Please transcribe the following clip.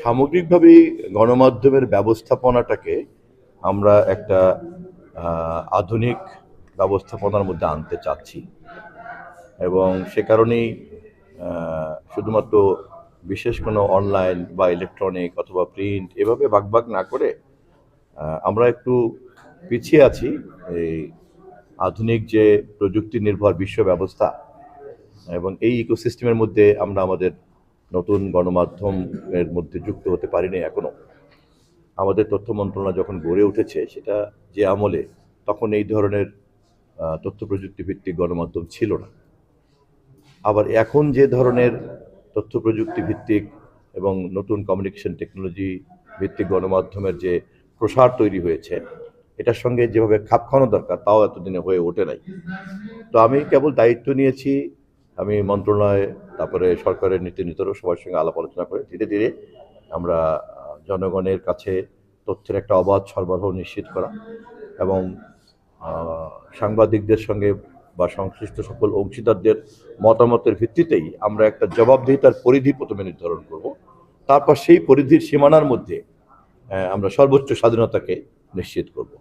সামগ্রিকভাবেই গণমাধ্যমের ব্যবস্থাপনাটাকে আমরা একটা আধুনিক ব্যবস্থাপনার মধ্যে আনতে চাচ্ছি এবং সে কারণেই শুধুমাত্র বিশেষ কোনো অনলাইন বা ইলেকট্রনিক অথবা প্রিন্ট এভাবে ভাগ না করে আমরা একটু পিছিয়ে আছি এই আধুনিক যে প্রযুক্তি নির্ভর বিশ্ব ব্যবস্থা এবং এই ইকোসিস্টেমের মধ্যে আমরা আমাদের নতুন গণমাধ্যমের মধ্যে যুক্ত হতে পারিনি এখনো। আমাদের তথ্য মন্ত্রণালয় যখন গড়ে উঠেছে সেটা যে আমলে তখন এই ধরনের তথ্য প্রযুক্তি ভিত্তিক গণমাধ্যম ছিল না। আবার এখন যে ধরনের তথ্য প্রযুক্তি ভিত্তিক এবং নতুন কমিউনিকেশন টেকনোলজি ভিত্তিক গণমাধ্যমের যে প্রসার তৈরি হয়েছে এটার সঙ্গে যেভাবে খাপ খাওয়ানো দরকার তাও এতদিনে হয়ে ওঠে নাই। তো আমি কেবল দায়িত্ব নিয়েছি, আমি মন্ত্রণালয় তারপরে সরকারের নীতি নির্ধারক সবার সঙ্গে আলাপ আলোচনা করে ধীরে ধীরে আমরা জনগণের কাছে তথ্যের একটা অবাধ সরবরাহ নিশ্চিত করা এবং সাংবাদিকদের সঙ্গে বা সংশ্লিষ্ট সকল অংশীদারদের মতামতের ভিত্তিতেই আমরা একটা জবাবদিহিতার পরিধি প্রথমে নির্ধারণ করব, তারপর সেই পরিধির সীমানার মধ্যে আমরা সর্বোচ্চ স্বাধীনতাকে নিশ্চিত করব।